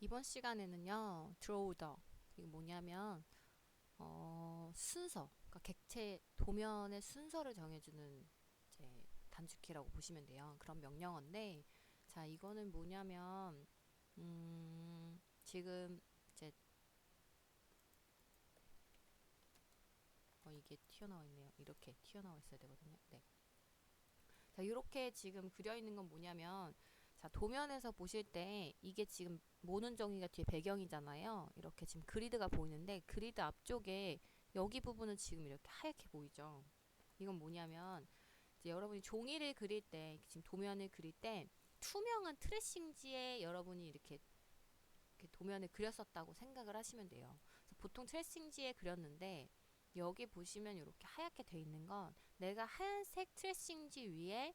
이번 시간에는요, 드로우더. 이게 뭐냐면, 순서. 그러니까 객체 도면의 순서를 정해주는 이제 단축키라고 보시면 돼요. 그런 명령어인데, 자, 이거는 뭐냐면, 지금 이제, 이게 튀어나와 있네요. 이렇게 튀어나와 있어야 되거든요. 네. 자, 이렇게 지금 그려 있는 건 뭐냐면, 자, 도면에서 보실 때 이게 지금 모는 종이가 뒤에 배경이잖아요. 이렇게 지금 그리드가 보이는데 그리드 앞쪽에 여기 부분은 지금 이렇게 하얗게 보이죠. 이건 뭐냐면 이제 여러분이 종이를 그릴 때 지금 도면을 그릴 때 투명한 트레싱지에 여러분이 이렇게 도면을 그렸었다고 생각을 하시면 돼요. 그래서 보통 트레싱지에 그렸는데 여기 보시면 이렇게 하얗게 돼 있는 건 내가 하얀색 트레싱지 위에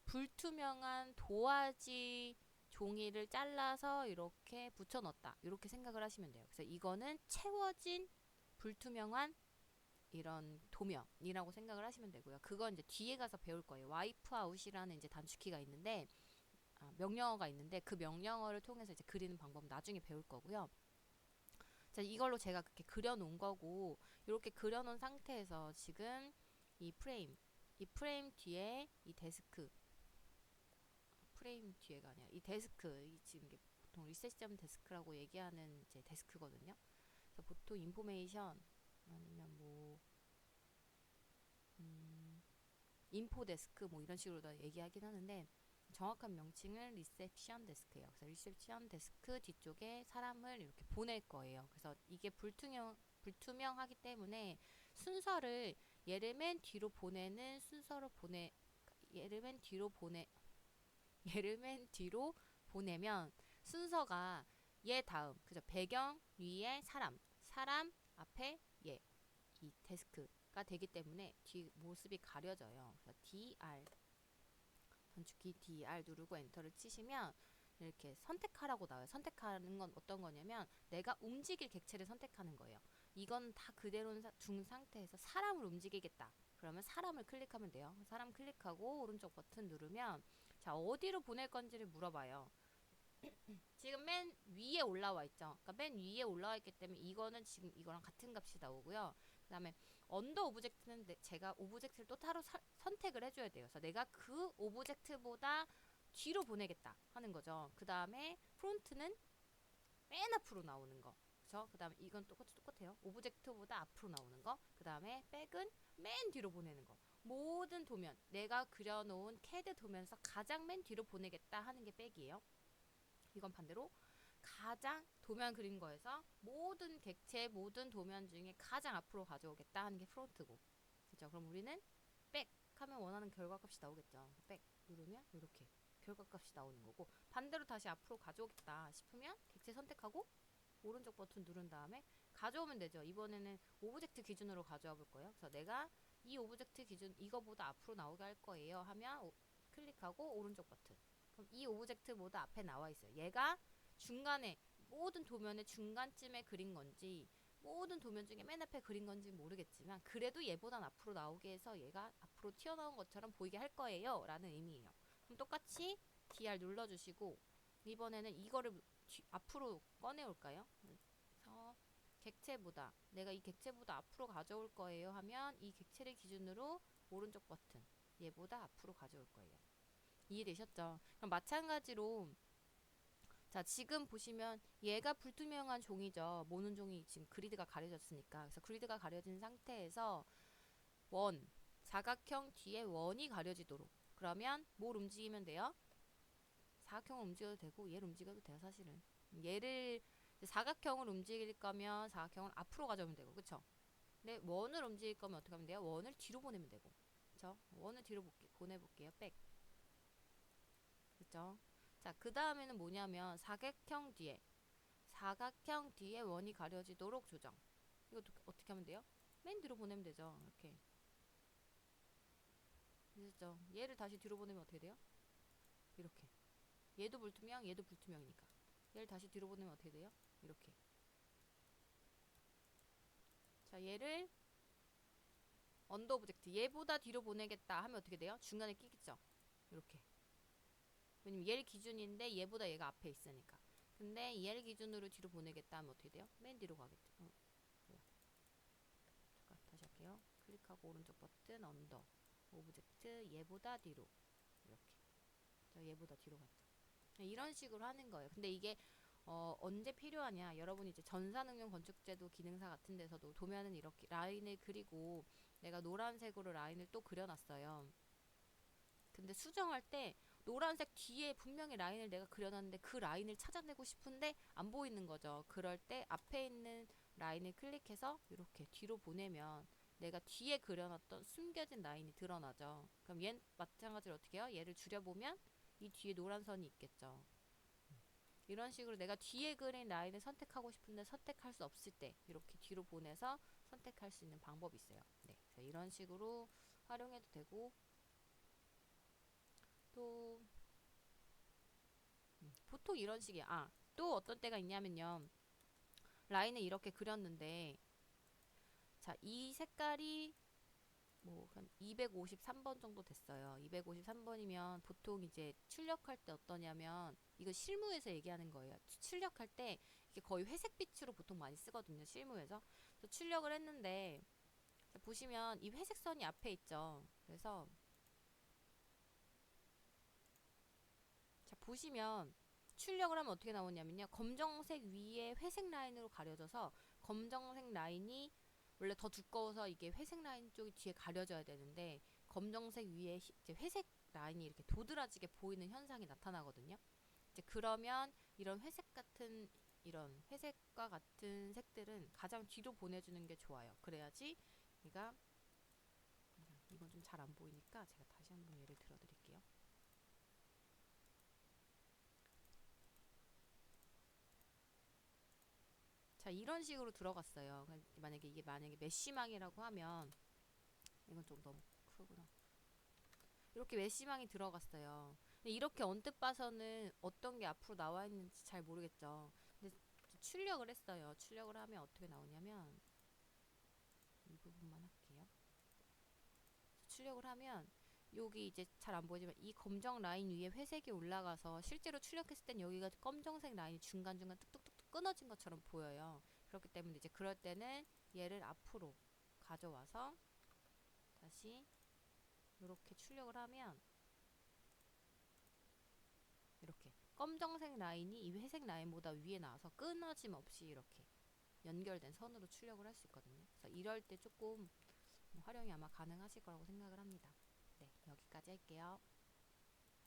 불투명한 도화지 종이를 잘라서 이렇게 붙여 넣었다. 이렇게 생각을 하시면 돼요. 그래서 이거는 채워진 불투명한 이런 도면이라고 생각을 하시면 되고요. 그건 이제 뒤에 가서 배울 거예요. 와이프 아웃이라는 이제 단축키가 있는데 명령어가 있는데 그 명령어를 통해서 이제 그리는 방법 나중에 배울 거고요. 자, 이걸로 제가 그렇게 그려 놓은 거고 이렇게 그려 놓은 상태에서 지금 이 프레임 이 프레임 뒤에 이 데스크 프레임 뒤에가 아니라 이 데스크 이 지금 이게 보통 리셋점 데스크라고 얘기하는 이제 데스크거든요. 그래서 보통 인포메이션 아니면 뭐 인포 데스크 뭐 이런 식으로 다 얘기하긴 하는데 정확한 명칭은 리셉션 데스크예요. 그래서 리셉션 데스크 뒤쪽에 사람을 이렇게 보낼 거예요. 그래서 이게 불투명하기 때문에 순서를 얘를 맨 뒤로 보내는 순서로 보내 얘를 맨 뒤로 보내 얘를 맨 뒤로 보내면 순서가 얘 다음 그죠? 배경 위에 사람 앞에 얘 이 데스크가 되기 때문에 뒤 모습이 가려져요. 그래서 DR 단축키 DR 누르고 엔터를 치시면 이렇게 선택하라고 나와요. 선택하는 건 어떤 거냐면 내가 움직일 객체를 선택하는 거예요. 이건 다 그대로 둔 상태에서 사람을 움직이겠다. 그러면 사람을 클릭하면 돼요. 사람 클릭하고 오른쪽 버튼 누르면 자, 어디로 보낼 건지를 물어봐요. 지금 맨 위에 올라와 있죠. 그러니까 맨 위에 올라와 있기 때문에 이거는 지금 이거랑 같은 값이 나오고요. 그다음에 언더 오브젝트는 제가 오브젝트를 또 따로 선택을 해줘야 돼요. 그래서 내가 그 오브젝트보다 뒤로 보내겠다 하는 거죠. 그다음에 프론트는 맨 앞으로 나오는 거. 그렇죠? 그다음에 이건 똑같아요. 오브젝트보다 앞으로 나오는 거. 그다음에 백은 맨 뒤로 보내는 거. 모든 도면 내가 그려놓은 캐드 도면에서 가장 맨 뒤로 보내겠다 하는 게 백이에요. 이건 반대로 가장 도면 그린 거에서 모든 객체 모든 도면 중에 가장 앞으로 가져오겠다 하는 게 프론트고 그죠? 그럼 우리는 백 하면 원하는 결과값이 나오겠죠. 백 누르면 이렇게 결과값이 나오는 거고 반대로 다시 앞으로 가져오겠다 싶으면 객체 선택하고 오른쪽 버튼 누른 다음에 가져오면 되죠. 이번에는 오브젝트 기준으로 가져와 볼 거예요. 그래서 내가 이 오브젝트 기준 이거보다 앞으로 나오게 할 거예요 하면 클릭하고 오른쪽 버튼 그럼 이 오브젝트보다 앞에 나와 있어요. 얘가 중간에 모든 도면의 중간쯤에 그린 건지 모든 도면 중에 맨 앞에 그린 건지 모르겠지만 그래도 얘보단 앞으로 나오게 해서 얘가 앞으로 튀어나온 것처럼 보이게 할 거예요 라는 의미예요. 그럼 똑같이 DR 눌러주시고 이번에는 이거를 앞으로 꺼내올까요? 그래서 객체보다 내가 이 객체보다 앞으로 가져올 거예요 하면 이 객체를 기준으로 오른쪽 버튼 얘보다 앞으로 가져올 거예요. 이해되셨죠? 그럼 마찬가지로 자 지금 보시면 얘가 불투명한 종이죠. 모는 종이 지금 그리드가 가려졌으니까 그래서 그리드가 가려진 상태에서 원 사각형 뒤에 원이 가려지도록 그러면 뭘 움직이면 돼요? 사각형을 움직여도 되고 얘를 움직여도 돼요. 사실은 얘를 사각형을 움직일 거면 사각형을 앞으로 가져오면 되고 그쵸? 근데 원을 움직일 거면 어떻게 하면 돼요? 원을 뒤로 보내면 되고 그쵸? 원을 뒤로 보내볼게요. 백 그죠? 자, 그 다음에는 뭐냐면 사각형 뒤에 원이 가려지도록 조정. 이거 어떻게 하면 돼요? 맨 뒤로 보내면 되죠. 이렇게. 됐죠? 얘를 다시 뒤로 보내면 어떻게 돼요? 이렇게. 얘도 불투명, 얘도 불투명이니까. 얘를 다시 뒤로 보내면 어떻게 돼요? 이렇게. 자, 얘를 언더 오브젝트 얘보다 뒤로 보내겠다 하면 어떻게 돼요? 중간에 끼겠죠? 이렇게. 왜냐면 얘를 기준인데 얘보다 얘가 앞에 있으니까. 근데 얘를 기준으로 뒤로 보내겠다 하면 어떻게 돼요? 맨 뒤로 가겠죠. 뭐야. 잠깐 다시 할게요. 클릭하고 오른쪽 버튼 언더 오브젝트 얘보다 뒤로 이렇게. 자, 얘보다 뒤로 갔죠. 이런 식으로 하는 거예요. 근데 이게 언제 필요하냐? 여러분이 이제 전산응용 건축제도 기능사 같은 데서도 도면은 이렇게 라인을 그리고 내가 노란색으로 라인을 또 그려놨어요. 근데 수정할 때 노란색 뒤에 분명히 라인을 내가 그려놨는데 그 라인을 찾아내고 싶은데 안 보이는 거죠. 그럴 때 앞에 있는 라인을 클릭해서 이렇게 뒤로 보내면 내가 뒤에 그려놨던 숨겨진 라인이 드러나죠. 그럼 얘는 마찬가지로 어떻게 해요? 얘를 줄여보면 이 뒤에 노란 선이 있겠죠. 이런 식으로 내가 뒤에 그린 라인을 선택하고 싶은데 선택할 수 없을 때 이렇게 뒤로 보내서 선택할 수 있는 방법이 있어요. 네, 그래서 이런 식으로 활용해도 되고 또 보통 이런 식이야. 또 어떤 때가 있냐면요. 라인을 이렇게 그렸는데 자, 이 색깔이 뭐 한 253번 정도 됐어요. 253번이면 보통 이제 출력할 때 어떠냐면 이거 실무에서 얘기하는 거예요. 출력할 때 이게 거의 회색빛으로 보통 많이 쓰거든요. 실무에서. 그래서 출력을 했는데 자, 보시면 이 회색 선이 앞에 있죠. 그래서 자, 보시면 출력을 하면 어떻게 나오냐면요. 검정색 위에 회색 라인으로 가려져서 검정색 라인이 원래 더 두꺼워서 이게 회색 라인 쪽이 뒤에 가려져야 되는데 검정색 위에 이제 회색 라인이 이렇게 도드라지게 보이는 현상이 나타나거든요. 이제 그러면 이런 회색 같은 이런 회색과 같은 색들은 가장 뒤로 보내주는 게 좋아요. 그래야지 얘가 이건 좀 잘 안 보이니까 제가 다시 한번 예를 들어 드릴게요. 자, 이런 식으로 들어갔어요. 만약에 이게 만약에 메쉬망이라고 하면 이건 좀 너무 크구나. 이렇게 메쉬망이 들어갔어요. 근데 이렇게 언뜻 봐서는 어떤 게 앞으로 나와 있는지 잘 모르겠죠. 근데 출력을 했어요. 출력을 하면 어떻게 나오냐면 이 부분만 할게요. 출력을 하면 여기 이제 잘 안 보이지만 이 검정 라인 위에 회색이 올라가서 실제로 출력했을 땐 여기가 검정색 라인이 중간중간 뚝뚝뚝뚝 끊어진 것처럼 보여요. 그렇기 때문에 이제 그럴 때는 얘를 앞으로 가져와서 다시 이렇게 출력을 하면 이렇게 검정색 라인이 이 회색 라인보다 위에 나와서 끊어짐 없이 이렇게 연결된 선으로 출력을 할 수 있거든요. 그래서 이럴 때 조금 활용이 아마 가능하실 거라고 생각을 합니다. 네, 여기까지 할게요.